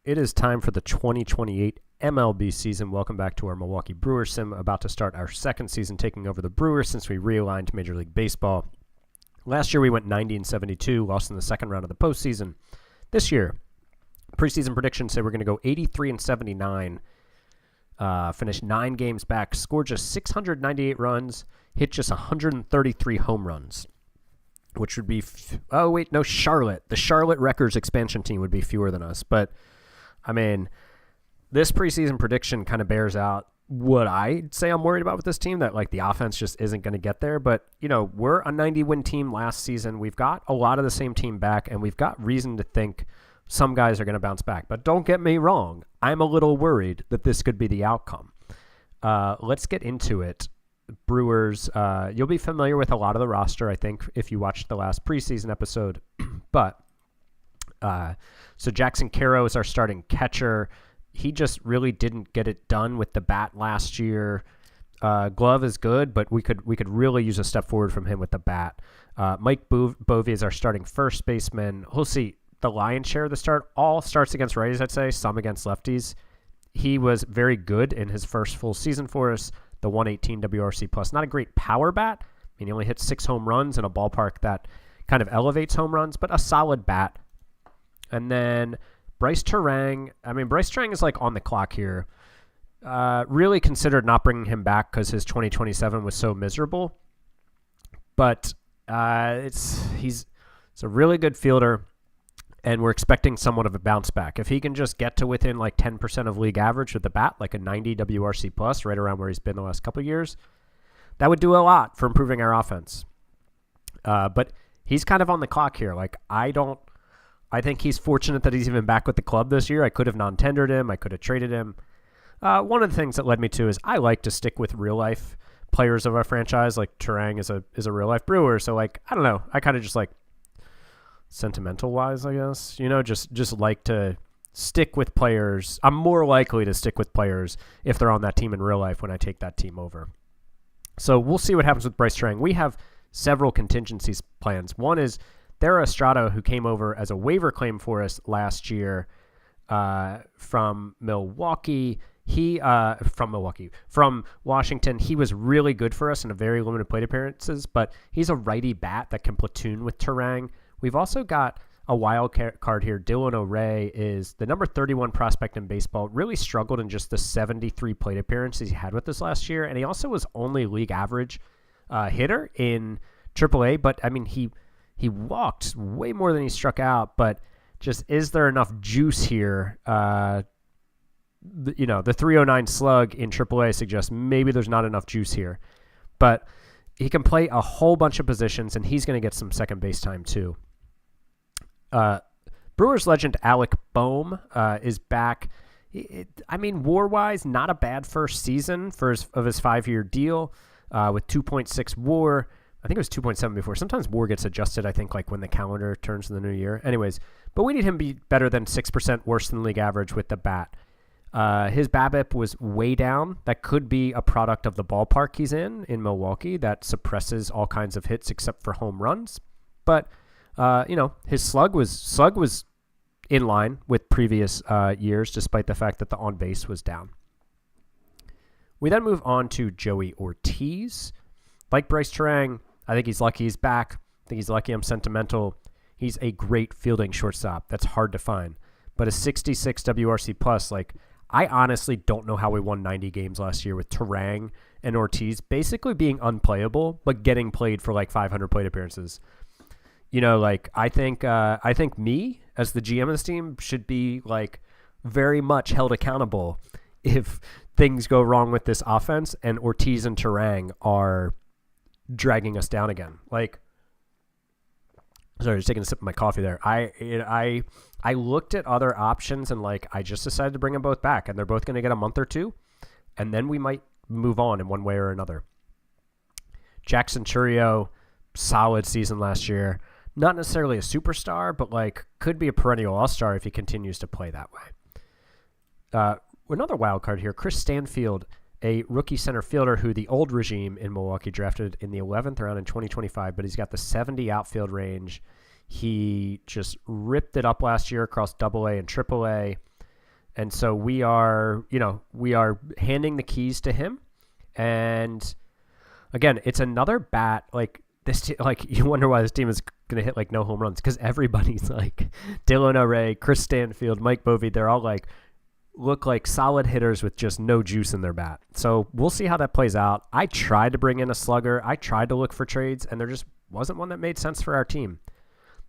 It is time for the 2028 MLB season. Welcome back to our Milwaukee Brewers sim. About to start our second season taking over the Brewers since we realigned to Major League Baseball. Last year we went 90-72, lost in the second round of the postseason. This year, preseason predictions say we're going to go 83-79, finish 9 games back, score just 698 runs, hit just 133 home runs, which would be Charlotte. The Charlotte Wreckers expansion team would be fewer than us, but I mean, this preseason prediction kind of bears out what I'd say I'm worried about with this team, that like the offense just isn't going to get there. But, you know, we're a 90-win team last season. We've got a lot of the same team back, and we've got reason to think some guys are going to bounce back. But don't get me wrong. I'm a little worried that this could be the outcome. Let's get into it. Brewers, you'll be familiar with a lot of the roster, I think, if you watched the last preseason episode. But so Jackson Caro is our starting catcher. He just really didn't get it done with the bat last year. Glove is good, but we could really use a step forward from him with the bat. Mike Bovee is our starting first baseman. We'll see. The lion's share of the start all starts against righties, I'd say, some against lefties. He was very good in his first full season for us. The 118 WRC plus. Not a great power bat. I mean, he only hit 6 home runs in a ballpark that kind of elevates home runs, but a solid bat. And then Bryce Turang. I mean, Bryce Turang is like on the clock here. Really considered not bringing him back because his 2027 was so miserable. But he's a really good fielder, and we're expecting somewhat of a bounce back. If he can just get to within like 10% of league average with the bat, like a 90 WRC plus, right around where he's been the last couple of years, that would do a lot for improving our offense. But he's kind of on the clock here. Like, I think he's fortunate that he's even back with the club this year. I could have non-tendered him. I could have traded him. One of the things that led me to is I like to stick with real-life players of our franchise. Like, Turang is a real-life Brewer. So, like, I don't know. I kind of just, like, sentimental-wise, I guess, you know, just like to stick with players. I'm more likely to stick with players if they're on that team in real life when I take that team over. So we'll see what happens with Bryce Turang. We have several contingencies plans. One is Thera Estrada, who came over as a waiver claim for us last year from Milwaukee. From Washington. He was really good for us in a very limited plate appearances, but he's a righty bat that can platoon with Turang. We've also got a wild card here. Dylan O'Ray is the number 31 prospect in baseball. Really struggled in just the 73 plate appearances he had with us last year, and he also was only league average hitter in AAA. But I mean, he walked way more than he struck out. But just, is there enough juice here? The 309 slug in AAA suggests maybe there's not enough juice here, but he can play a whole bunch of positions, and he's going to get some second base time too. Brewers legend Alec Boehm is back. WAR-wise, not a bad first season of his 5-year deal with 2.6 WAR. I think it was 2.7 before. Sometimes WAR gets adjusted, I think, like when the calendar turns in the new year. Anyways, but we need him to be better than 6% worse than league average with the bat. His BABIP was way down. That could be a product of the ballpark he's in Milwaukee that suppresses all kinds of hits except for home runs. But his slug was in line with previous years, despite the fact that the on base was down. We then move on to Joey Ortiz. Like Bryce Turang, I think he's lucky he's back. I think he's lucky I'm sentimental. He's a great fielding shortstop. That's hard to find. But a 66 WRC plus, like, I honestly don't know how we won 90 games last year with Turang and Ortiz basically being unplayable, but getting played for like 500 plate appearances. You know, like, I think me as the GM of this team should be like very much held accountable if things go wrong with this offense and Ortiz and Turang are dragging us down again. Like, sorry, just taking a sip of my coffee there. I looked at other options and like I just decided to bring them both back, and they're both going to get a month or two, and then we might move on in one way or another. Jackson Churio, solid season last year. Not necessarily a superstar, but like could be a perennial all-star if he continues to play that way. Another wild card here, Chris Stanfield, a rookie center fielder who the old regime in Milwaukee drafted in the 11th round in 2025, but he's got the 70 outfield range. He just ripped it up last year across AA and AAA. And so we are handing the keys to him. And again, it's another bat like this. Like you wonder why this team is going to hit like no home runs, because everybody's like Dylan O'Ray, Chris Stanfield, Mike Bovee. They're all like look like solid hitters with just no juice in their bat. So we'll see how that plays out. I tried to bring in a slugger. I tried to look for trades, and there just wasn't one that made sense for our team.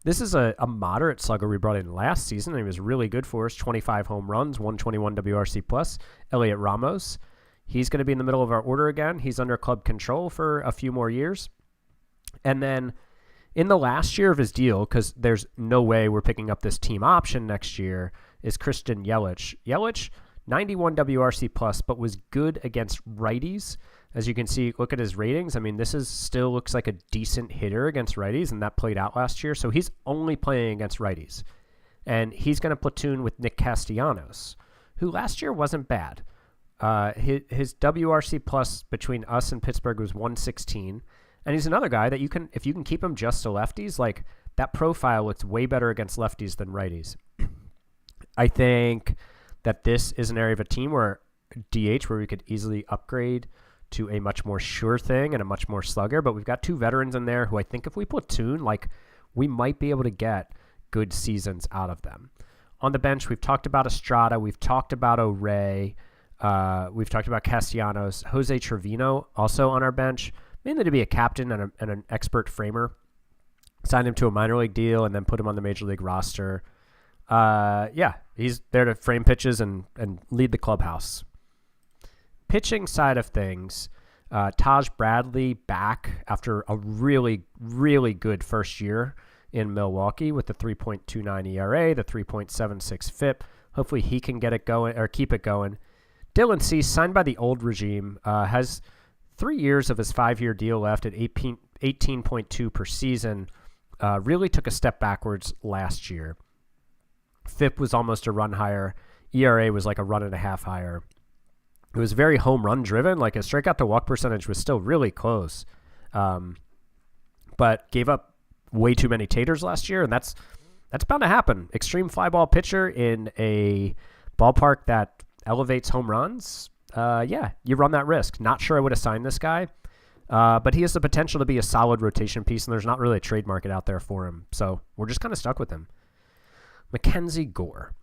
This is a moderate slugger we brought in last season, and he was really good for us. 25 home runs, 121 WRC plus. Elliot Ramos. He's going to be in the middle of our order again. He's under club control for a few more years. And then in the last year of his deal, because there's no way we're picking up this team option next year, is Christian Yelich. Yelich, 91 WRC plus, but was good against righties. As you can see, look at his ratings. I mean, this is still looks like a decent hitter against righties, and that played out last year. So he's only playing against righties. And he's going to platoon with Nick Castellanos, who last year wasn't bad. His WRC plus between us and Pittsburgh was 116. And he's another guy that if you can keep him just to lefties, like that profile looks way better against lefties than righties. I think that this is an area of a team where DH where we could easily upgrade to a much more sure thing and a much more slugger. But we've got two veterans in there who I think if we platoon, like we might be able to get good seasons out of them. On the bench, we've talked about Estrada. We've talked about O'Ray. We've talked about Castellanos. Jose Trevino also on our bench, mainly to be a captain and an expert framer. Signed him to a minor league deal and then put him on the major league roster. He's there to frame pitches and lead the clubhouse. Pitching side of things, Taj Bradley back after a really, really good first year in Milwaukee with the 3.29 ERA, the 3.76 FIP. Hopefully he can get it going or keep it going. Dylan Cease, signed by the old regime, has 3 years of his 5-year deal left at 18.2 per season. Really took a step backwards last year. FIP was almost a run higher. ERA was like a run and a half higher. It was very home run driven. Like his strikeout to walk percentage was still really close, but gave up way too many taters last year, and that's bound to happen. Extreme fly ball pitcher in a ballpark that elevates home runs. You run that risk. Not sure I would have signed this guy, but he has the potential to be a solid rotation piece, and there's not really a trade market out there for him, so we're just kind of stuck with him. Mackenzie Gore.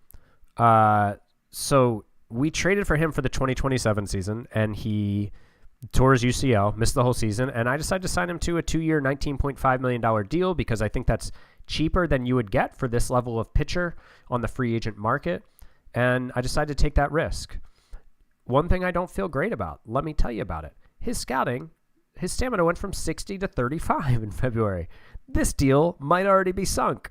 So we traded for him for the 2027 season, and he tore his UCL, missed the whole season, and I decided to sign him to a 2-year, $19.5 million deal because I think that's cheaper than you would get for this level of pitcher on the free agent market, and I decided to take that risk. One thing I don't feel great about, let me tell you about it. His scouting, his stamina went from 60 to 35 in February. This deal might already be sunk.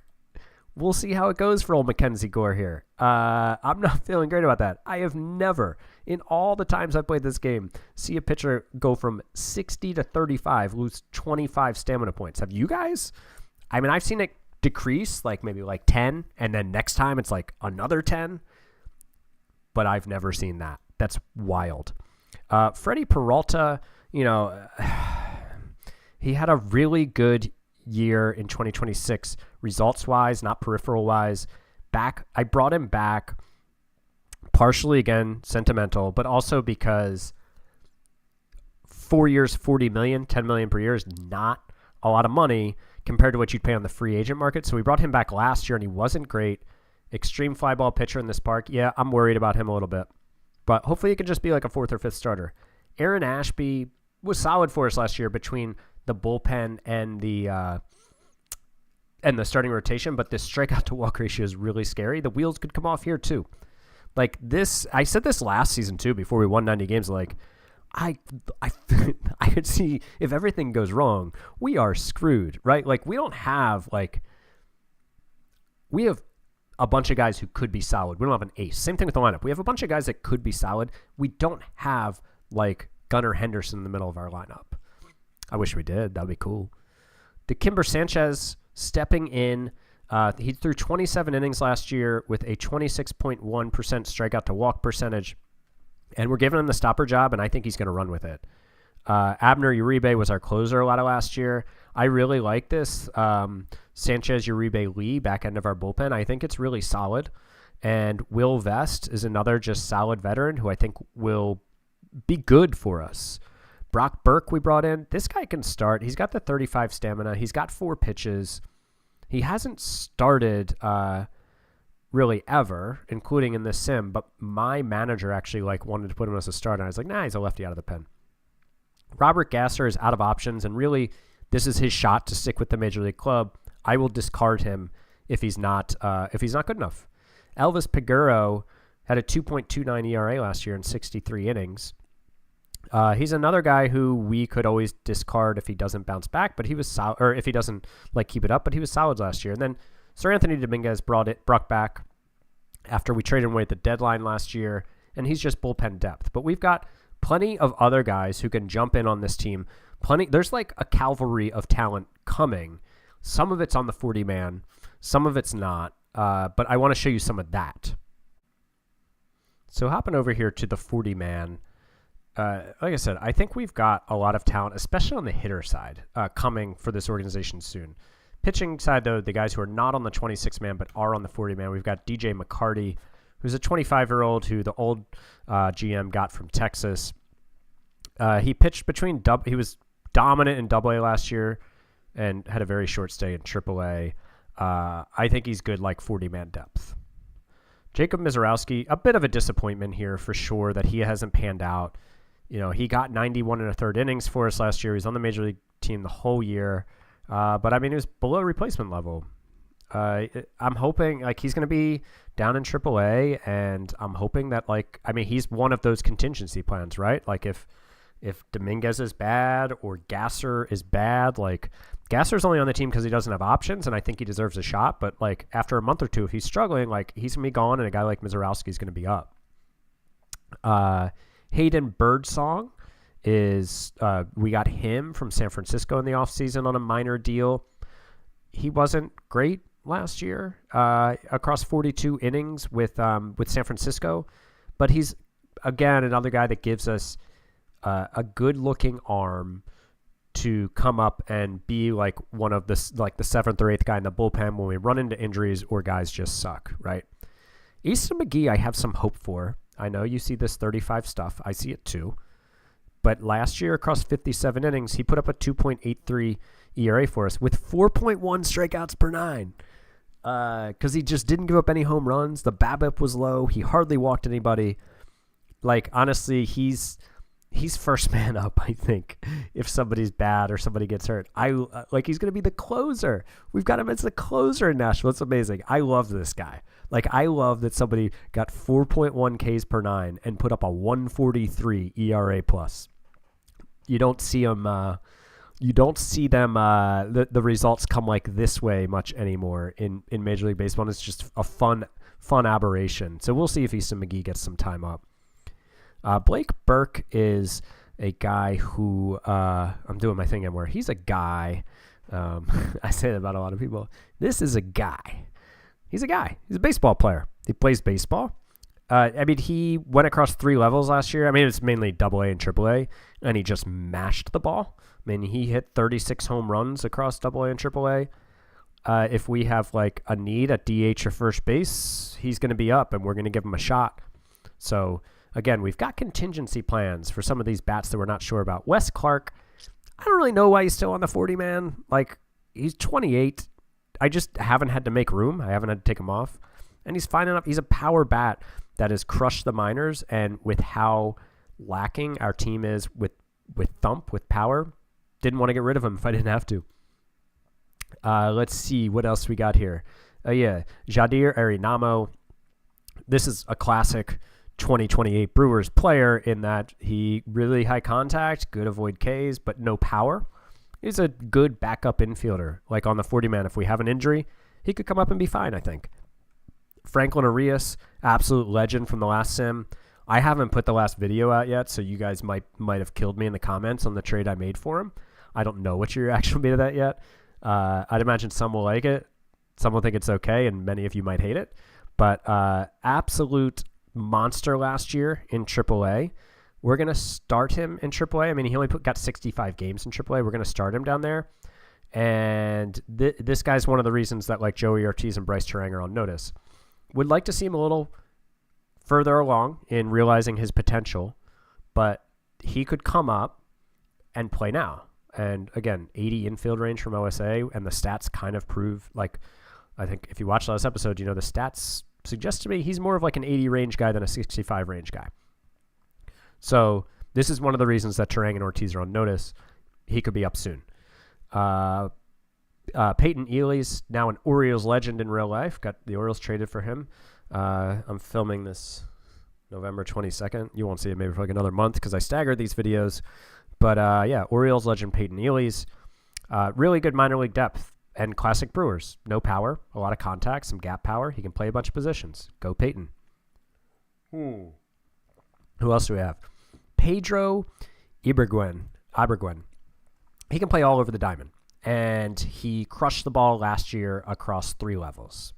We'll see how it goes for old Mackenzie Gore here. I'm not feeling great about that. I have never, in all the times I've played this game, see a pitcher go from 60 to 35, lose 25 stamina points. Have you guys? I mean, I've seen it decrease, like maybe like 10, and then next time it's like another 10. But I've never seen that. That's wild. Freddie Peralta, he had a really good year in 2026, results-wise, not peripheral-wise. I brought him back partially, again, sentimental, but also because 4 years, $40 million, $10 million per year is not a lot of money compared to what you'd pay on the free agent market. So we brought him back last year, and he wasn't great. Extreme fly ball pitcher in this park. Yeah, I'm worried about him a little bit. But hopefully he can just be like a 4th or 5th starter. Aaron Ashby was solid for us last year between the bullpen and the starting rotation, but this strikeout to walk ratio is really scary. The wheels could come off here too. Like this, I said this last season too, before we won 90 games, like I could see if everything goes wrong, we are screwed, right? Like we have a bunch of guys who could be solid. We don't have an ace. Same thing with the lineup. We have a bunch of guys that could be solid. We don't have like Gunnar Henderson in the middle of our lineup. I wish we did. That would be cool. DeKimber Sanchez stepping in. He threw 27 innings last year with a 26.1% strikeout to walk percentage. And we're giving him the stopper job, and I think he's going to run with it. Abner Uribe was our closer a lot of last year. I really like this Sanchez, Uribe, Lee back end of our bullpen. I think it's really solid. And Will Vest is another just solid veteran who I think will be good for us. Brock Burke we brought in. This guy can start. He's got the 35 stamina. He's got 4 pitches. He hasn't started really ever, including in this sim, but my manager actually wanted to put him as a starter. And I was like, nah, he's a lefty out of the pen. Robert Gasser is out of options, and really this is his shot to stick with the major league club. I will discard him if he's not good enough. Elvis Peguero had a 2.29 ERA last year in 63 innings. He's another guy who we could always discard if he doesn't bounce back, but he was solid, or if he doesn't keep it up, but he was solid last year. And then Sir Anthony Dominguez brought back after we traded him away at the deadline last year, and he's just bullpen depth. But we've got plenty of other guys who can jump in on this team. There's a cavalry of talent coming. Some of it's on the 40-man, some of it's not. But I want to show you some of that. So hopping over here to the 40-man, like I said, I think we've got a lot of talent, especially on the hitter side, coming for this organization soon. Pitching side, though, the guys who are not on the 26-man but are on the 40-man, we've got DJ McCarty, who's a 25-year-old who the old GM got from Texas. He pitched he was dominant in AA last year and had a very short stay in AAA. I think he's good 40-man depth. Jacob Mizorowski, a bit of a disappointment here for sure that he hasn't panned out. He got 91 1/3 innings for us last year. He's on the major league team the whole year. But I mean, it was below replacement level. I'm hoping he's going to be down in AAA, and I'm hoping that he's one of those contingency plans, right? If Dominguez is bad or Gasser is bad, Gasser's only on the team because he doesn't have options, and I think he deserves a shot. But after a month or two, if he's struggling, he's gonna be gone, and a guy like Mizorowski is gonna be up. Hayden Birdsong is we got him from San Francisco in the offseason on a minor deal. He wasn't great last year across 42 innings with San Francisco, but he's again another guy that gives us a good-looking arm to come up and be one of the 7th or 8th guy in the bullpen when we run into injuries or guys just suck, right? Easton McGee, I have some hope for. I know you see this 35 stuff. I see it too. But last year across 57 innings, he put up a 2.83 ERA for us with 4.1 strikeouts per 9 because he just didn't give up any home runs. The BABIP was low. He hardly walked anybody. Honestly, he's first man up, I think, if somebody's bad or somebody gets hurt. He's going to be the closer. We've got him as the closer in Nashville. It's amazing. I love this guy. I love that somebody got 4.1 Ks per 9 and put up a 143 ERA plus. You don't see them. The results come this way much anymore in Major League Baseball. And it's just a fun aberration. So we'll see if Easton McGee gets some time up. Blake Burke is a guy who I'm doing my thing where he's a guy. I say that about a lot of people. This is a guy. He's a guy. He's a baseball player. He plays baseball. He went across 3 levels last year. It's mainly AA and AAA, and he just mashed the ball. He hit 36 home runs across AA and AAA. If we have a need at DH or first base, he's going to be up, and we're going to give him a shot. So again, we've got contingency plans for some of these bats that we're not sure about. Wes Clark, I don't really know why he's still on the 40-man. He's 28. I just haven't had to make room. I haven't had to take him off. And he's fine enough. He's a power bat that has crushed the minors. And with how lacking our team is with thump, with power, didn't want to get rid of him if I didn't have to. Let's see what else we got here. Jadir Arenamo. This is a classic 2028 Brewers player in that he really high contact, good avoid Ks, but no power. He's a good backup infielder. On the 40-man, if we have an injury, he could come up and be fine, I think. Franklin Arias, absolute legend from the last sim. I haven't put the last video out yet, so you guys might have killed me in the comments on the trade I made for him. I don't know what your reaction will be to that yet. I'd imagine some will like it. Some will think it's okay, and many of you might hate it. But absolute monster last year in AAA. We're going to start him in AAA. He only got 65 games in AAA. We're going to start him down there. And this guy's one of the reasons that Joey Ortiz and Bryce Terang are on notice. would like to see him a little further along in realizing his potential, but he could come up and play now. And again, 80 infield range from OSA, and the stats kind of prove, like, I think if you watch the last episode, the stats suggest to me he's more of like an 80 range guy than a 65 range guy. So this is one of the reasons that Turang and Ortiz are on notice. He could be up soon. Peyton Ely's now an Orioles legend in real life. Got the Orioles traded for him. I'm filming this November 22nd. You won't see it maybe for like another month because I staggered these videos. But yeah, Orioles legend Peyton Ely's. Really good minor league depth and classic Brewers. No power, a lot of contact, some gap power. He can play a bunch of positions. Go Peyton. Who else do we have? Pedro Iberguen. He can play all over the diamond. And he crushed the ball last year across 3 levels.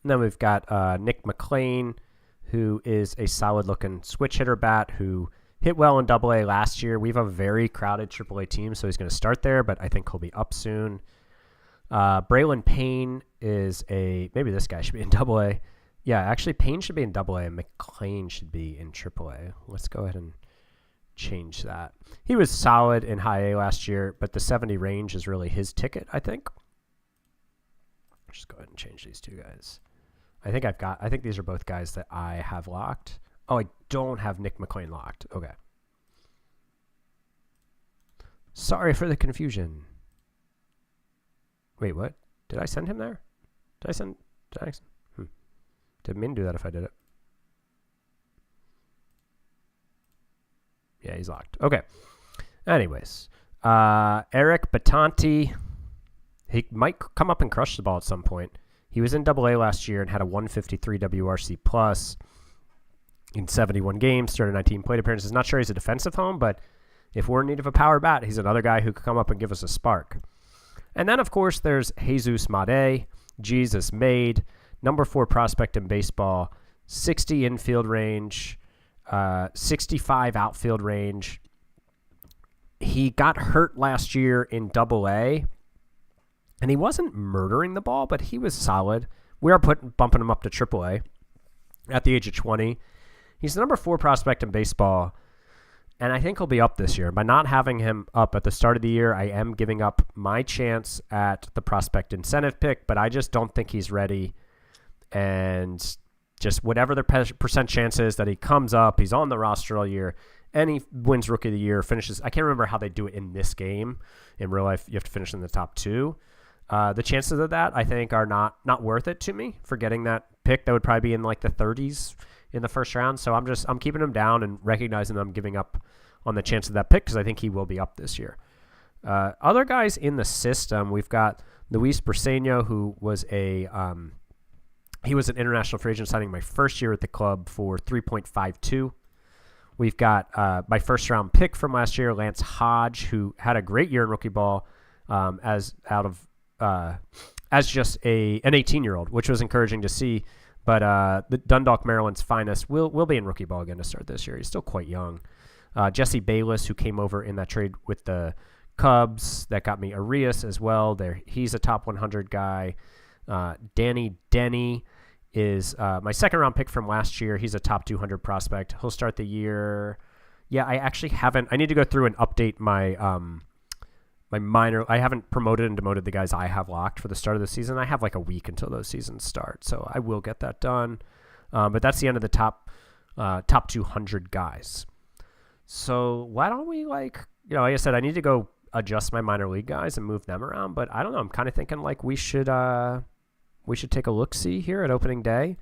And then we've got Nick McLean, who is a solid-looking switch hitter bat who hit well in Double-A last year. We have a very crowded Triple-A team, so he's going to start there, but I think he'll be up soon. Braylon Payne is maybe this guy should be in Double-A. Yeah, actually, Payne should be in Double-A, and McLean should be in Triple-A. Let's go ahead and change that. He was solid in High A last year, but the 70 range is really his ticket, I think. Just go ahead and change these 2 guys. I think these are both guys that I have locked. Oh, I don't have Nick McLean locked. Okay. Sorry for the confusion. Wait, what? Did I send him there? Didn't mean to do that if I did it. Yeah, he's locked. Okay. Anyways, Eric Batanti, he might come up and crush the ball at some point. He was in Double-A last year and had a 153 WRC plus in 71 games, 19 plate appearances. Not sure he's a defensive home, but if we're in need of a power bat, he's another guy who could come up and give us a spark. And then, of course, there's Jesus Made, Jesus Made, number 4 prospect in baseball, 60 infield range, 65 outfield range. He got hurt last year in Double-A, and he wasn't murdering the ball, but he was solid. We are bumping him up to Triple-A at the age of 20. He's the number 4 prospect in baseball, and I think he'll be up this year. By not having him up at the start of the year, I am giving up my chance at the prospect incentive pick, but I just don't think he's ready. And just whatever the percent chance is that he comes up, he's on the roster all year, and he wins Rookie of the Year, finishes. I can't remember how they do it in this game. In real life, you have to finish in the top 2. The chances of that, I think, are not worth it to me for getting that pick. That would probably be in like the 30s in the first round. So I'm keeping him down and recognizing that I'm giving up on the chance of that pick because I think he will be up this year. Other guys in the system, we've got Luis Briseño, who was he was an international free agent signing my first year at the club for 3.52. We've got my first round pick from last year, Lance Hodge, who had a great year in rookie ball as just an 18-year-old, which was encouraging to see. But the Dundalk, Maryland's finest, will be in rookie ball again to start this year. He's still quite young. Jesse Bayless, who came over in that trade with the Cubs, that got me Arias as well. He's a top 100 guy. Danny Denny is my second round pick from last year. He's a top 200 prospect. He'll start the year. Yeah, I actually haven't. I need to go through and update my my minor. I haven't promoted and demoted the guys I have locked for the start of the season. I have like a week until those seasons start, so I will get that done. But that's the end of the top 200 guys. So why don't we, like I said, I need to go adjust my minor league guys and move them around. But I don't know. I'm kind of thinking like we should take a look-see here at opening day.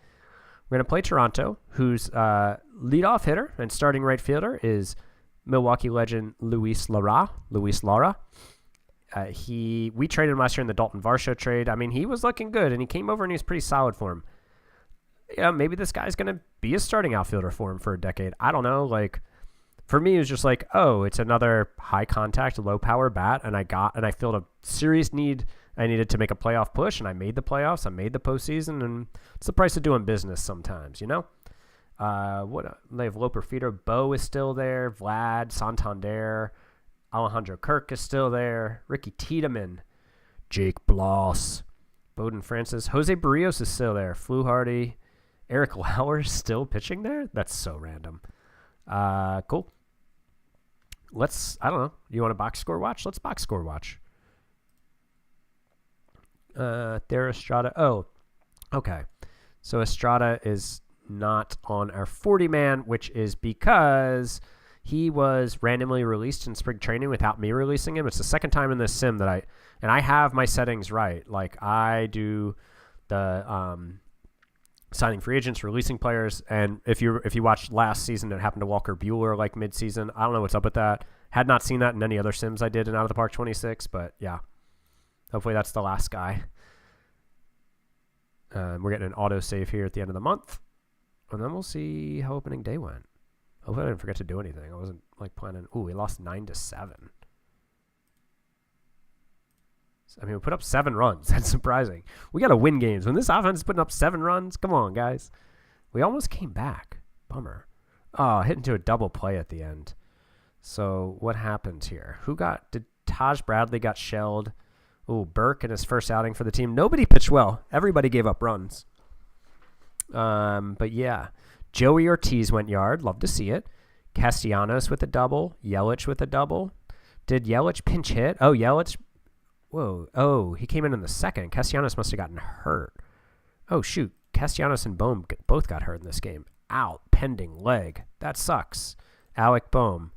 We're going to play Toronto, whose leadoff hitter and starting right fielder is Milwaukee legend Luis Lara. We traded him last year in the Dalton Varsho trade. I mean, he was looking good, and he came over and he was pretty solid for him. Yeah, maybe this guy's going to be a starting outfielder for him for a decade. I don't know. Like, for me, it was just like, oh, it's another high-contact, low-power bat, and I felt a serious need. I needed to make a playoff push, and I made the playoffs. I made the postseason, and it's the price of doing business sometimes, They have Loper Feeder. Bo is still there. Vlad, Santander, Alejandro Kirk is still there. Ricky Tiedemann, Jake Bloss, Bowden Francis. Jose Barrios is still there. Fluharty. Eric Lauer still pitching there? That's so random. Cool. I don't know. You want a box score watch? Let's box score watch. There, Estrada. Oh, okay. So Estrada is not on our 40-man, which is because he was randomly released in spring training without me releasing him. It's the second time in this sim that I have my settings right. Like I do the signing free agents, releasing players, and if you watched last season, it happened to Walker Buehler like mid-season. I don't know what's up with that. Had not seen that in any other sims I did in Out of the Park 26, but yeah. Hopefully that's the last guy. We're getting an auto save here at the end of the month. And then we'll see how opening day went. Hopefully I didn't forget to do anything. I wasn't like planning. Ooh, we lost 9-7. I mean, we put up 7 runs. That's surprising. We got to win games. When this offense is putting up 7 runs, come on, guys. We almost came back. Bummer. Oh, hit into a double play at the end. So what happened here? Did Taj Bradley got shelled? Ooh, Burke in his first outing for the team. Nobody pitched well. Everybody gave up runs. But yeah, Joey Ortiz went yard. Love to see it. Castellanos with a double. Yelich with a double. Did Yelich pinch hit? Oh, Yelich. Whoa. Oh, he came in the second. Castellanos must have gotten hurt. Oh, shoot. Castellanos and Bohm both got hurt in this game. Out. Pending leg. That sucks. Alec Bohm.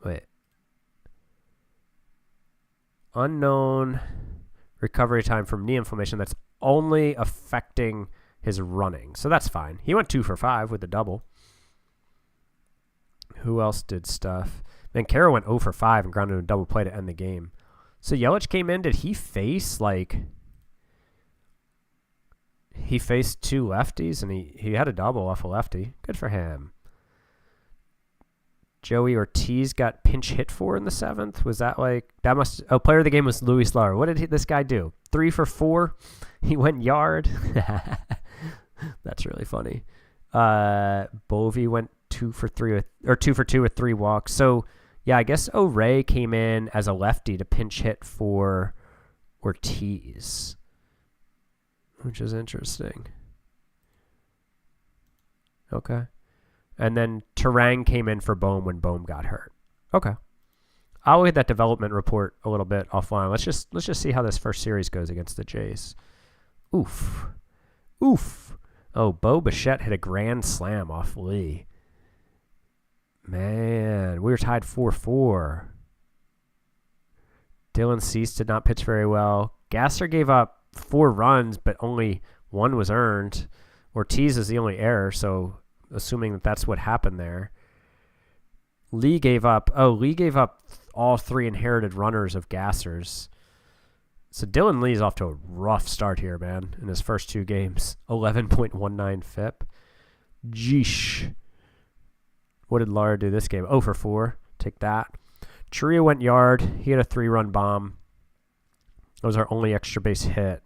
Wait. Unknown recovery time from knee inflammation that's only affecting his running. So that's fine. He went 2 for 5 with the double. Who else did stuff? Mancaro went 0 for 5 and grounded a double play to end the game. So Yelich came in. Did he face he faced 2 lefties and he had a double off a lefty. Good for him. Joey Ortiz got pinch hit for in the 7th. Was that player of the game was Luis Lara. What did this guy do? 3 for 4. He went yard. That's really funny. Bovey went 2 for 2 with 3 walks. So yeah, I guess O'Ray came in as a lefty to pinch hit for Ortiz, which is interesting. Okay. And then Terang came in for Bohm when Bohm got hurt. Okay. I'll look at that development report a little bit offline. Let's just see how this first series goes against the Jays. Oof. Oh, Bo Bichette hit a grand slam off Lee. Man, we were tied 4-4. Dylan Cease did not pitch very well. Gasser gave up 4 runs, but only 1 was earned. Ortiz is the only error, so assuming that's what happened there. Lee gave up all 3 inherited runners of Gasser's. So Dylan Lee's off to a rough start here, man, in his first 2 games. 11.19 FIP. Jeesh. What did Lara do this game? 0 for 4. Take that. Chiriya went yard. He had a 3-run bomb. That was our only extra base hit.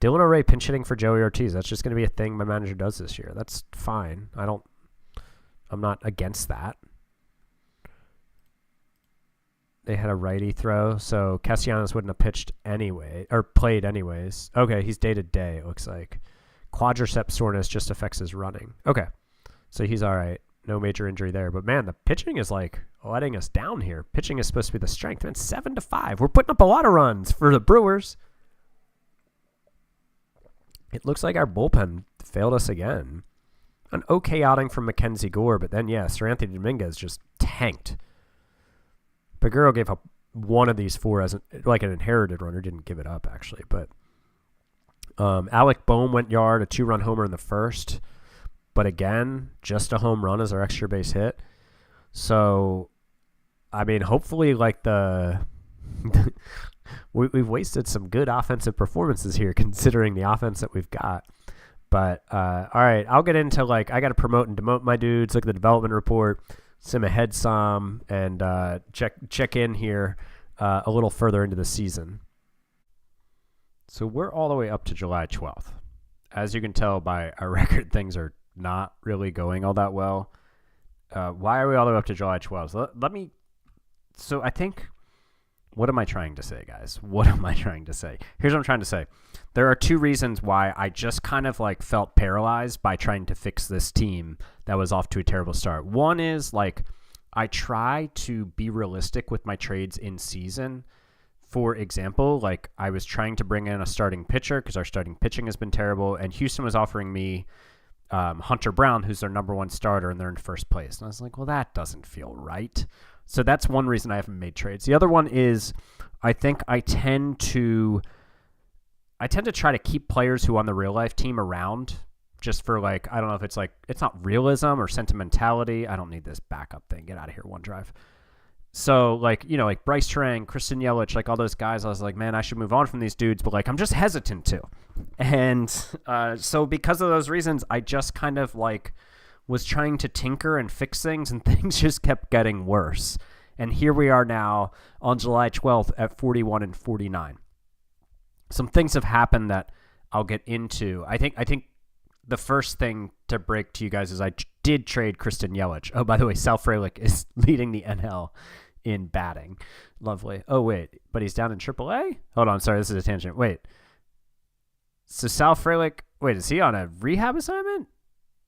Dylan O'Ray pinch hitting for Joey Ortiz. That's just going to be a thing my manager does this year. That's fine. I'm not against that. They had a righty throw, so Castellanos wouldn't have pitched anyway, or played anyways. Okay, he's day to day, it looks like. Quadricep soreness just affects his running. Okay, so he's all right. No major injury there. But, man, the pitching is, letting us down here. Pitching is supposed to be the strength. Man, 7-5. We're putting up a lot of runs for the Brewers. It looks like our bullpen failed us again. An okay outing from Mackenzie Gore, but then, yeah, Seranthony Dominguez just tanked. Paguro gave up one of these 4 as an inherited runner. Didn't give it up, actually. But Alec Bohm went yard, a 2-run homer in the first. But again, just a home run as our extra base hit. So, I mean, hopefully, we've wasted some good offensive performances here, considering the offense that we've got. But, all right, I'll get into, I got to promote and demote my dudes, look at the development report, sim ahead some, and check in here a little further into the season. So we're all the way up to July 12th. As you can tell by our record, things are not really going all that well. Why are we all the way up to July 12th? So I think What am I trying to say, guys? What am I trying to say? Here's what I'm trying to say. There are two reasons why I just kind of like felt paralyzed by trying to fix this team that was off to a terrible start. One is like I try to be realistic with my trades in season. For example, like I was trying to bring in a starting pitcher because our starting pitching has been terrible, and Houston was offering me Hunter Brown, who's their number one starter, and they're in first place. And I was like, well, that doesn't feel right. So that's one reason I haven't made trades. The other one is I think I tend to try to keep players who on the real life team around just for like, I don't know if it's like, it's not realism or sentimentality. I don't need this backup thing. Get out of here, OneDrive. So like, you know, like Bryce Terang, Christian Yelich, like all those guys, I was like, man, I should move on from these dudes, but like, I'm just hesitant to. And so because of those reasons, I just kind of like was trying to tinker and fix things, and things just kept getting worse. And here we are now on July 12th at 41-49. Some things have happened that I'll get into. I think the first thing to break to you guys is I did trade Christian Yelich. Oh, by the way, Sal Frelick is leading the NL in batting. Lovely. Oh, wait, but he's down in AAA? Hold on, sorry, this is a tangent. Wait. So Sal Frelick, wait, is he on a rehab assignment?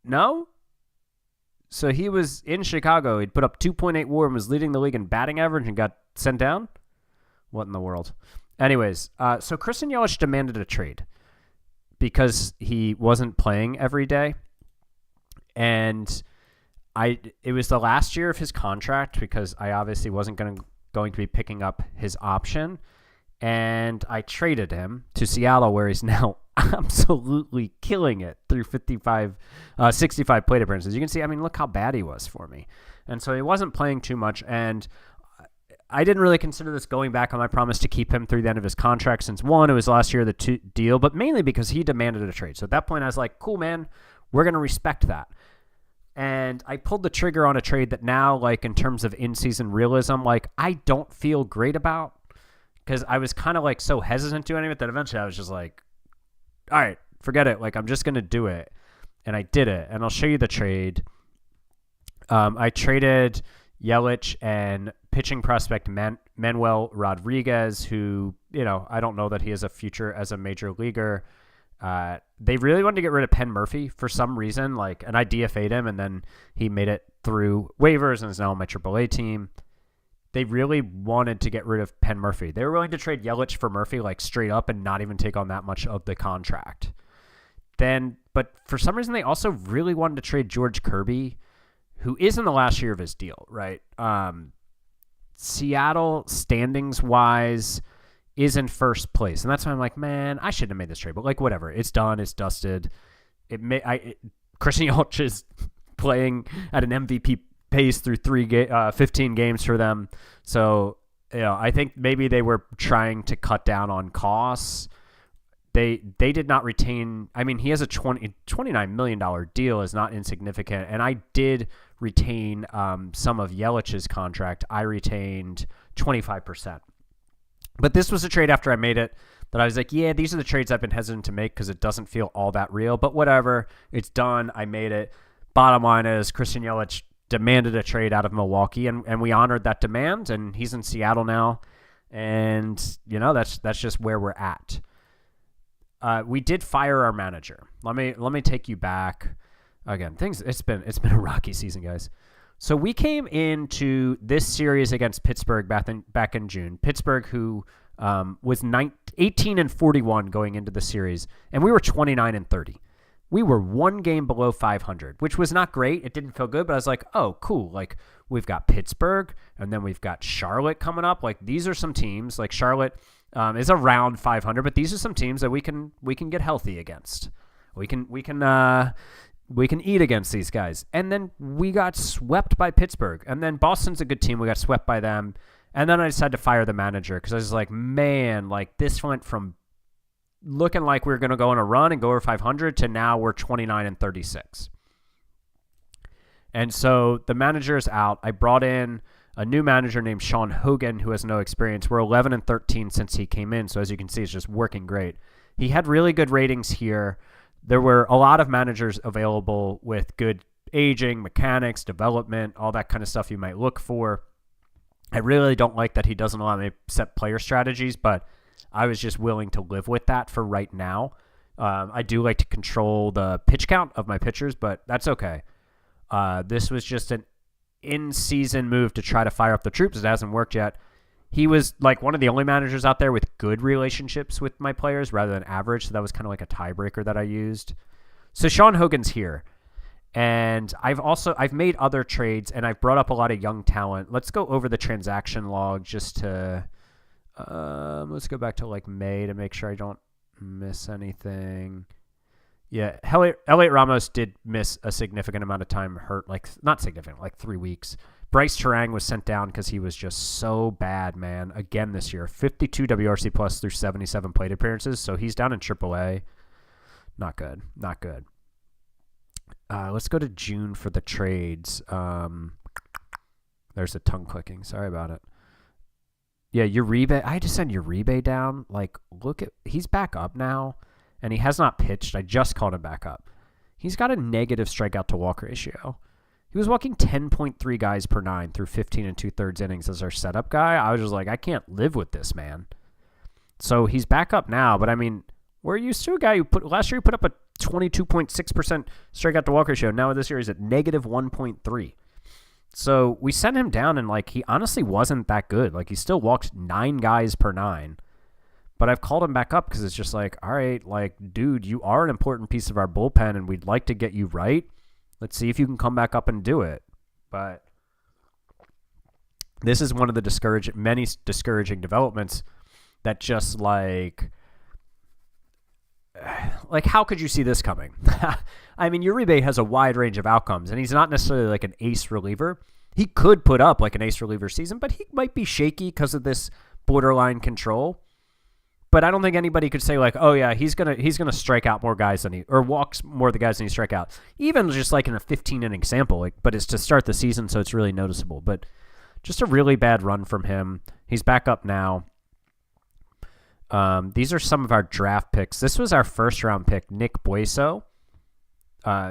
No? So he was in Chicago. He'd put up 2.8 WAR and was leading the league in batting average and got sent down? What in the world? Anyways, so Christian Yelich demanded a trade because he wasn't playing every day. And it was the last year of his contract because I obviously wasn't going to be picking up his option. And I traded him to Seattle, where he's now absolutely killing it through 65 plate appearances. You can see, I mean, look how bad he was for me. And so he wasn't playing too much. And I didn't really consider this going back on my promise to keep him through the end of his contract, since one, it was last year of the deal, but mainly because he demanded a trade. So at that point, I was like, cool, man, we're going to respect that. And I pulled the trigger on a trade that now, like in terms of in-season realism, like I don't feel great about, because I was kind of like so hesitant doing it that eventually I was just like, all right, forget it. Like I'm just going to do it. And I did it. And I'll show you the trade. I traded Yelich and pitching prospect Manuel Rodriguez, who, you know, I don't know that he has a future as a major leaguer. They really wanted to get rid of Penn Murphy for some reason, like, and I DFA'd him, and then he made it through waivers and is now on my AAA team. They really wanted to get rid of Penn Murphy. They were willing to trade Yelich for Murphy, like straight up, and not even take on that much of the contract. But for some reason, they also really wanted to trade George Kirby, who is in the last year of his deal, right? Seattle, standings-wise, is in first place. And that's why I'm like, man, I shouldn't have made this trade. But, like, whatever. It's done. It's dusted. Christian Yelich is playing at an MVP pace through 15 games for them. So, you know, I think maybe they were trying to cut down on costs. They did not retain. I mean, he has a $29 million deal, is not insignificant. And I did retain some of Yelich's contract. I retained 25%. But this was a trade after I made it that I was like, yeah, these are the trades I've been hesitant to make because it doesn't feel all that real. But whatever, it's done. I made it. Bottom line is Christian Yelich demanded a trade out of Milwaukee, and we honored that demand. And he's in Seattle now, and you know that's just where we're at. We did fire our manager. Let me take you back. Again, it's been a rocky season, guys. So we came into this series against Pittsburgh back in June. Pittsburgh, who was 18-41 going into the series, and we were 29-30. We were one game below 500, which was not great. It didn't feel good, but I was like, oh, cool. Like, we've got Pittsburgh, and then we've got Charlotte coming up. Like, these are some teams. Like, Charlotte is around 500, but these are some teams that we can get healthy against. We can eat against these guys. And then we got swept by Pittsburgh. And then Boston's a good team. We got swept by them. And then I decided to fire the manager because I was like, man, like this went from looking like we were going to go on a run and go over 500 to now we're 29-36. And so the manager is out. I brought in a new manager named Sean Hogan, who has no experience. We're 11-13 since he came in. So as you can see, it's just working great. He had really good ratings here. There were a lot of managers available with good aging, mechanics, development, all that kind of stuff you might look for. I really don't like that he doesn't allow me to set player strategies, but I was just willing to live with that for right now. I do like to control the pitch count of my pitchers, but that's okay. This was just an in-season move to try to fire up the troops. It hasn't worked yet. He was like one of the only managers out there with good relationships with my players rather than average, so that was kind of like a tiebreaker that I used. So Sean Hogan's here. And I've made other trades, and I've brought up a lot of young talent. Let's go over the transaction log just to let's go back to like May to make sure I don't miss anything. Yeah, Elliot Ramos did miss a significant amount of time hurt, like not significant, like 3 weeks. Bryce Terang was sent down because he was just so bad, man. Again this year, 52 WRC plus through 77 plate appearances, so he's down in AAA. Not good, not good. Let's go to June for the trades. There's a tongue clicking. Sorry about it. Yeah, Uribe. I had to send Uribe down. Like, he's back up now, and he has not pitched. I just called him back up. He's got a negative strikeout to walk ratio. He was walking 10.3 guys per 9 through 15 and 2/3 innings as our setup guy. I was just like, I can't live with this, man. So he's back up now, but I mean, we're used to a guy who last year he put up a 22.6% strikeout to walk ratio. Now this year he's at negative 1.3. So we sent him down, and like he honestly wasn't that good. Like he still walked 9 guys per 9. But I've called him back up because it's just like, all right, like, dude, you are an important piece of our bullpen, and we'd like to get you right. Let's see if you can come back up and do it. But this is one of the many discouraging developments that just like how could you see this coming? I mean, Uribe has a wide range of outcomes, and he's not necessarily like an ace reliever. He could put up like an ace reliever season, but he might be shaky because of this borderline control. But I don't think anybody could say like, oh yeah, he's gonna strike out more guys or walks more of the guys than he strike out. Even just like in a 15-inning sample, like, but it's to start the season, so it's really noticeable. But just a really bad run from him. He's back up now. These are some of our draft picks. This was our first-round pick, Nick Bueso.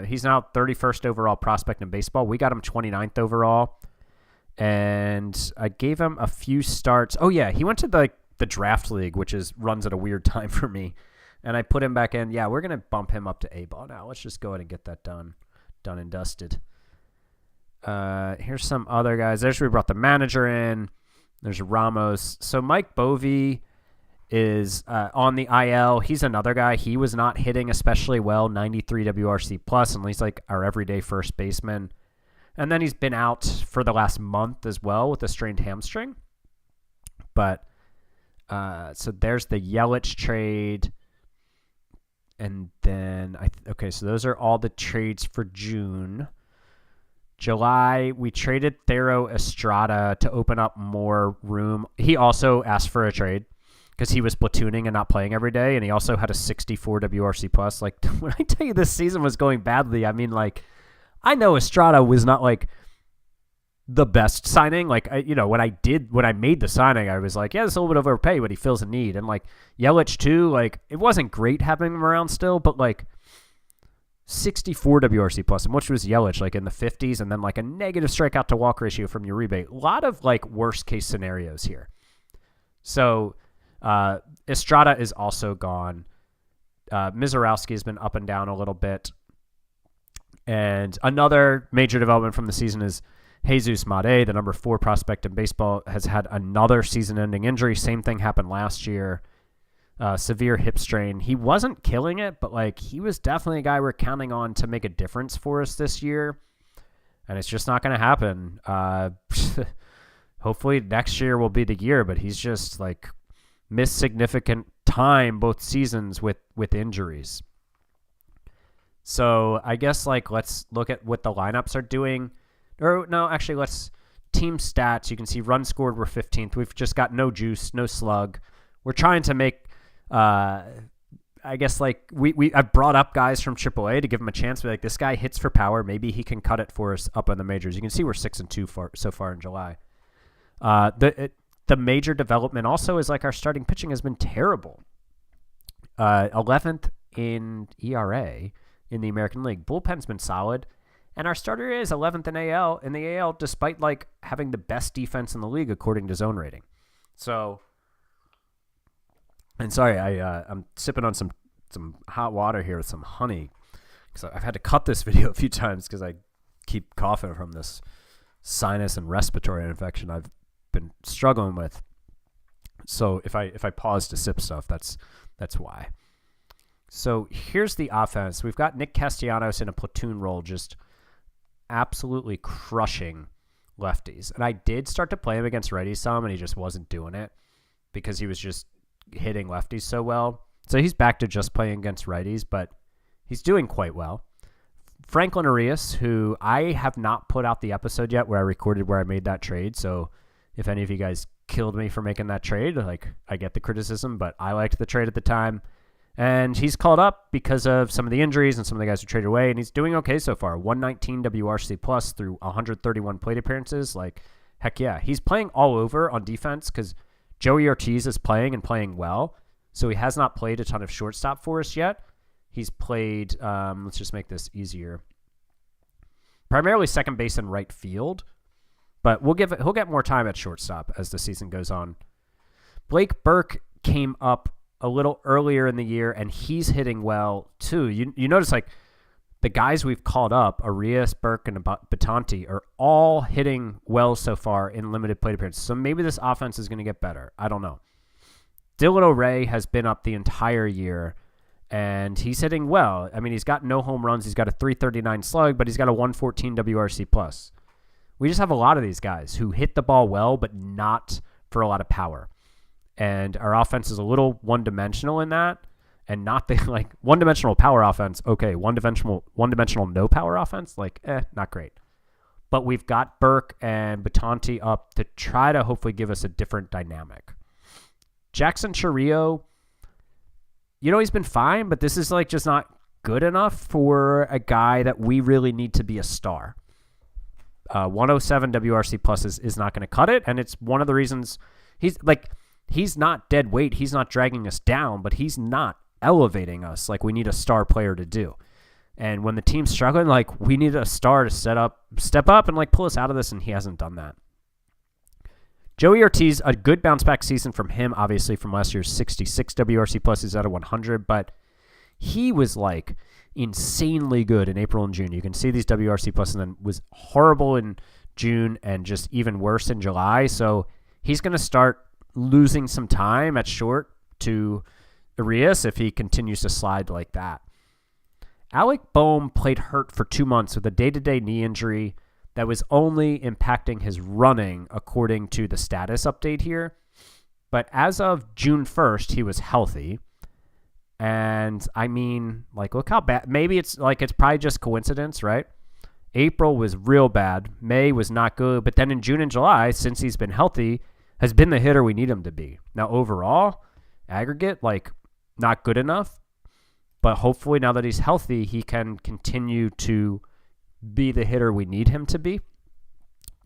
He's now 31st overall prospect in baseball. We got him 29th overall, and I gave him a few starts. Oh yeah, he went to the draft league, which runs at a weird time for me, and I put him back in. Yeah, we're gonna bump him up to A-ball now. Let's just go ahead and get that done and dusted. Here's some other guys. We brought the manager in. There's Ramos. So Mike Bovee is on the IL. He's another guy. He was not hitting especially well, 93 WRC plus, and he's like our everyday first baseman. And then he's been out for the last month as well with a strained hamstring. But so there's the Yelich trade. And then, so those are all the trades for June. July, we traded Thero Estrada to open up more room. He also asked for a trade because he was platooning and not playing every day, and he also had a 64 WRC plus. Like, when I tell you this season was going badly, I mean, like, I know Estrada was not like the best signing. Like, when I made the signing, I was like, yeah, this is a little bit of overpay, but he fills a need. And like Yelich too, like, it wasn't great having him around still, but like 64 WRC plus, and which was Yelich, like in the 50s, and then like a negative strikeout to walk ratio from Uribe. A lot of like worst case scenarios here. So Estrada is also gone. Mizorowski has been up and down a little bit. And another major development from the season is Jesus Made, the number 4 prospect in baseball, has had another season-ending injury. Same thing happened last year. Severe hip strain. He wasn't killing it, but like he was definitely a guy we're counting on to make a difference for us this year. And it's just not going to happen. Hopefully next year will be the year, but he's just like missed significant time both seasons with injuries. So I guess like let's look at what the lineups are doing. Or no, actually let's team stats. You can see runs scored, we're 15th. We've just got no juice, no slug. We're trying to make I guess like I've brought up guys from AAA to give him a chance. Be like, this guy hits for power. Maybe he can cut it for us up in the majors. You can see we're 6-2 so far in July. The major development also is like our starting pitching has been terrible. 11th in ERA in the American League. Bullpen's been solid, And our starter is 11th in the AL, despite like having the best defense in the league according to zone rating. So, and sorry, I'm sipping on some hot water here with some honey because I've had to cut this video a few times because I keep coughing from this sinus and respiratory infection I've been struggling with. So if I pause to sip stuff, that's why. So here's the offense. We've got Nick Castellanos in a platoon role, just absolutely crushing lefties. And I did start to play him against righties some, and he just wasn't doing it because he was just hitting lefties so well. So he's back to just playing against righties, but he's doing quite well. Franklin Arias, who I have not put out the episode yet where I recorded where I made that trade. So if any of you guys killed me for making that trade, like, I get the criticism, but I liked the trade at the time. And he's called up because of some of the injuries and some of the guys who traded away, and he's doing okay so far. 119 WRC plus through 131 plate appearances. Like, heck yeah. He's playing all over on defense because Joey Ortiz is playing and playing well. So he has not played a ton of shortstop for us yet. He's played, let's just make this easier, primarily second base and right field. But he'll get more time at shortstop as the season goes on. Blake Burke came up a little earlier in the year, and he's hitting well too. You notice like the guys we've called up, Arias, Burke, and Batanti, are all hitting well so far in limited plate appearances. So maybe this offense is going to get better. I don't know. Dylan O'Ray has been up the entire year, and he's hitting well. I mean, he's got no home runs. He's got a 339 slug, but he's got a 114 WRC plus. We just have a lot of these guys who hit the ball well, but not for a lot of power. And our offense is a little one-dimensional in that, and not the like one-dimensional power offense. Okay, one-dimensional no power offense. Like, not great. But we've got Burke and Batanti up to try to hopefully give us a different dynamic. Jackson Chourio, he's been fine, but this is like just not good enough for a guy that we really need to be a star. 107 WRC plus is not going to cut it, and it's one of the reasons he's not dead weight. He's not dragging us down, but he's not elevating us like we need a star player to do. And when the team's struggling, like, we need a star to step up and like pull us out of this, and he hasn't done that. Joey Ortiz, a good bounce back season from him, obviously from last year's 66 WRC plus. He's out of 100, but he was like insanely good in April and June. You can see these WRC plus, and then was horrible in June and just even worse in July. So he's going to start losing some time at short to Arias if he continues to slide like that. Alec Boehm played hurt for 2 months with a day-to-day knee injury that was only impacting his running according to the status update here. But as of June 1st, he was healthy. And I mean, like, look how bad. Maybe it's probably just coincidence, right? April was real bad. May was not good. But then in June and July, since he's been healthy, has been the hitter we need him to be. Now, overall, aggregate, like, not good enough. But hopefully now that he's healthy, he can continue to be the hitter we need him to be.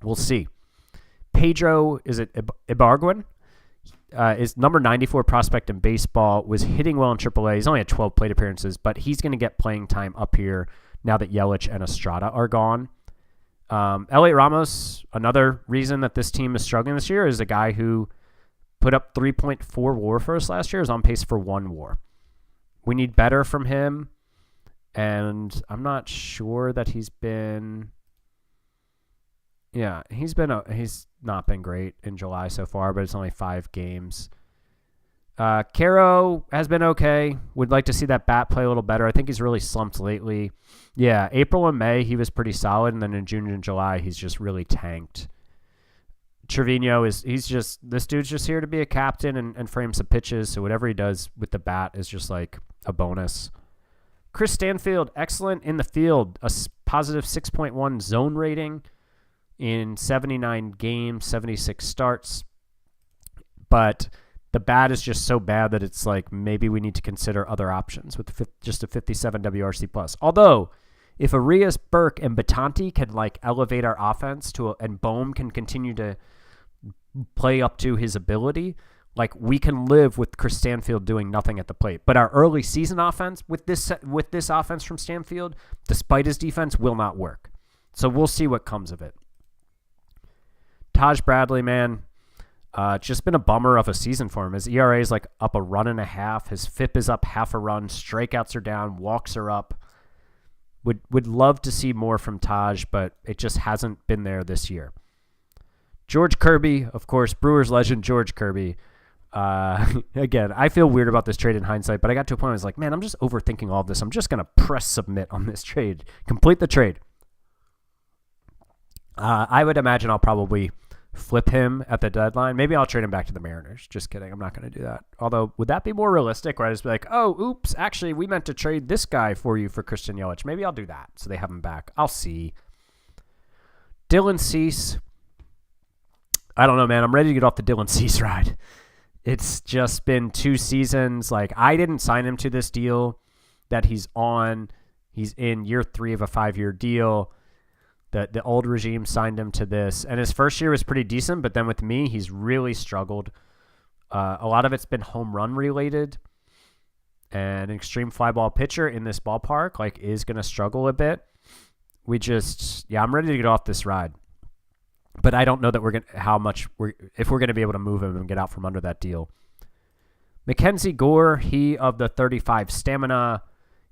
We'll see. Pedro, is it Ibargüen? Is number 94 prospect in baseball, was hitting well in AAA. He's only had 12 plate appearances, but he's going to get playing time up here now that Yelich and Estrada are gone. Elliot Ramos, another reason that this team is struggling this year, is a guy who put up 3.4 WAR for us last year, is on pace for 1 WAR. We need better from him, and I'm not sure that he's not been great in July so far, but it's only 5 games. Caro has been okay. Would like to see that bat play a little better. I think he's really slumped lately. Yeah, April and May, he was pretty solid, and then in June and July, he's just really tanked. Trevino this dude's just here to be a captain and frame some pitches, so whatever he does with the bat is just like a bonus. Chris Stanfield, excellent in the field, a positive 6.1 zone rating in 79 games, 76 starts. But the bat is just so bad that it's like maybe we need to consider other options with just a 57 WRC plus. Although, if Arias, Burke, and Batanti can like elevate our offense and Boehm can continue to play up to his ability, like, we can live with Chris Stanfield doing nothing at the plate. But our early season offense with this offense from Stanfield, despite his defense, will not work. So we'll see what comes of it. Taj Bradley, man, it's just been a bummer of a season for him. His ERA is like up a run and a half. His FIP is up half a run. Strikeouts are down. Walks are up. Would love to see more from Taj, but it just hasn't been there this year. George Kirby, of course, Brewers legend George Kirby. Again, I feel weird about this trade in hindsight, but I got to a point where I was like, man, I'm just overthinking all of this. I'm just going to press submit on this trade. Complete the trade. I would imagine I'll probably flip him at the deadline. Maybe I'll trade him back to the Mariners. Just kidding. I'm not going to do that. Although, would that be more realistic? Where I just be like, oh, oops, actually, we meant to trade this guy for you for Christian Yelich. Maybe I'll do that so they have him back. I'll see. Dylan Cease. I don't know, man. I'm ready to get off the Dylan Cease ride. It's just been 2 seasons. Like, I didn't sign him to this deal that he's on. He's in year 3 of a 5-year deal. The old regime signed him to this. And his first year was pretty decent, but then with me, he's really struggled. A lot of it's been home run related. And an extreme fly ball pitcher in this ballpark, like, is going to struggle a bit. I'm ready to get off this ride. But I don't know that if we're going to be able to move him and get out from under that deal. Mackenzie Gore, he of the 35 stamina,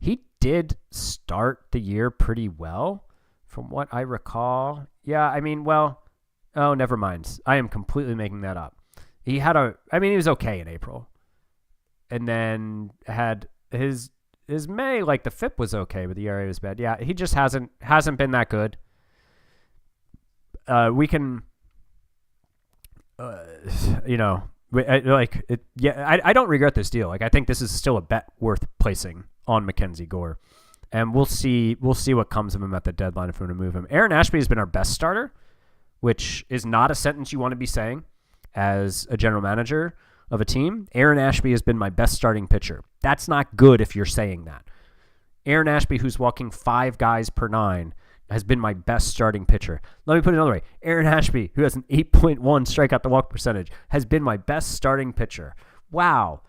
he did start the year pretty well from what I recall. Yeah, I mean, never mind. I am completely making that up. He was okay in April. And then had his May, like the FIP was okay, but the ERA was bad. Yeah, he just hasn't been that good. We can, I don't regret this deal. Like, I think this is still a bet worth placing on Mackenzie Gore, and we'll see what comes of him at the deadline if we're going to move him. Aaron Ashby has been our best starter, which is not a sentence you want to be saying as a general manager of a team. Aaron Ashby has been my best starting pitcher. That's not good if you're saying that. Aaron Ashby, who's walking 5 guys per 9, has been my best starting pitcher. Let me put it another way. Aaron Ashby, who has an 8.1 strikeout to walk percentage, has been my best starting pitcher. Wow.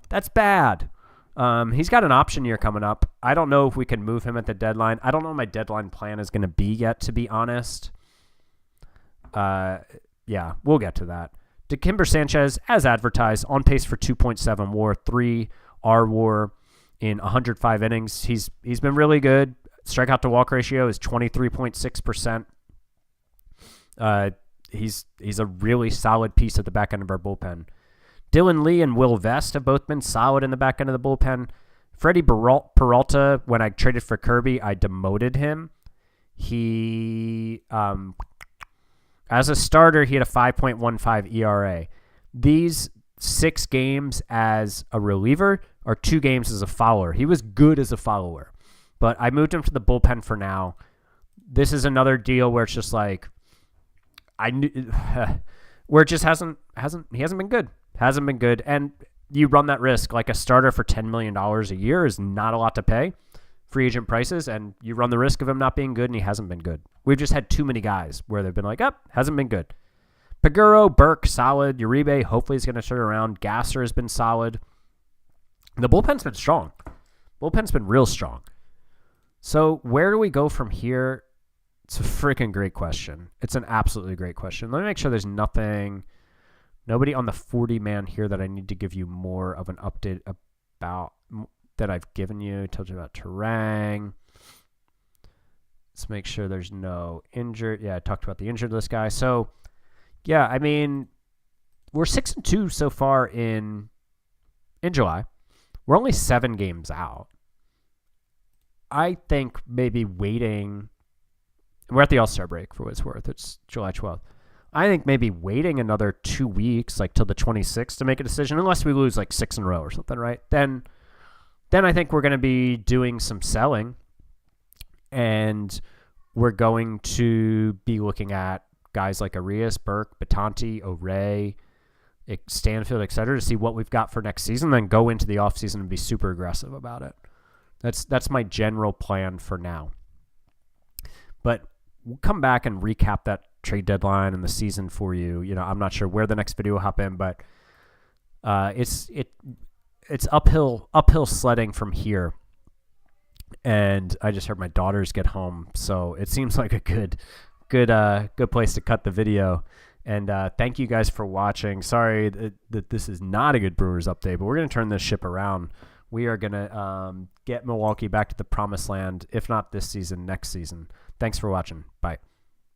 That's bad. He's got an option year coming up. I don't know if we can move him at the deadline. I don't know what my deadline plan is going to be yet, to be honest. We'll get to that. Dikembe Sanchez, as advertised, on pace for 2.7 WAR, 3 R WAR in 105 innings. He's been really good. Strikeout to walk ratio is 23.6%. He's a really solid piece at the back end of our bullpen. Dylan Lee and Will Vest have both been solid in the back end of the bullpen. Freddie Peralta, when I traded for Kirby, I demoted him. He, as a starter, he had a 5.15 ERA. These 6 games as a reliever are 2 games as a follower. He was good as a follower. But I moved him to the bullpen for now. This is another deal where it's just like where it just hasn't been good. Hasn't been good. And you run that risk. Like, a starter for $10 million a year is not a lot to pay. Free agent prices, and you run the risk of him not being good, and he hasn't been good. We've just had too many guys where they've been like, hasn't been good. Paguro, Burke, solid. Uribe, hopefully he's going to turn around. Gasser has been solid. The bullpen's been strong. Bullpen's been real strong. So where do we go from here? It's a freaking great question. It's an absolutely great question. Let me make sure there's nobody on the 40-man here that I need to give you more of an update about that I've given you. Told you about Terang. Let's make sure there's no injured. Yeah, I talked about the injured list guy. So, yeah, I mean, we're 6-2 so far in July. We're only 7 games out. I think maybe waiting. We're at the All-Star break for what it's worth. It's July 12th. I think maybe waiting another 2 weeks, like till the 26th, to make a decision, unless we lose like 6 in a row or something, right? Then I think we're going to be doing some selling, and we're going to be looking at guys like Arias, Burke, Batanti, O'Ray, Stanfield, etc., to see what we've got for next season, then go into the offseason and be super aggressive about it. That's my general plan for now. But we'll come back and recap that trade deadline and the season for you. You know, I'm not sure where the next video will hop in, but it's uphill sledding from here. and I just heard my daughters get home, so it seems like a good place to cut the video. And thank you guys for watching. Sorry that this is not a good Brewers update, but we're going to turn this ship around. We are going to get Milwaukee back to the promised land, if not this season, next season. Thanks for watching. Bye.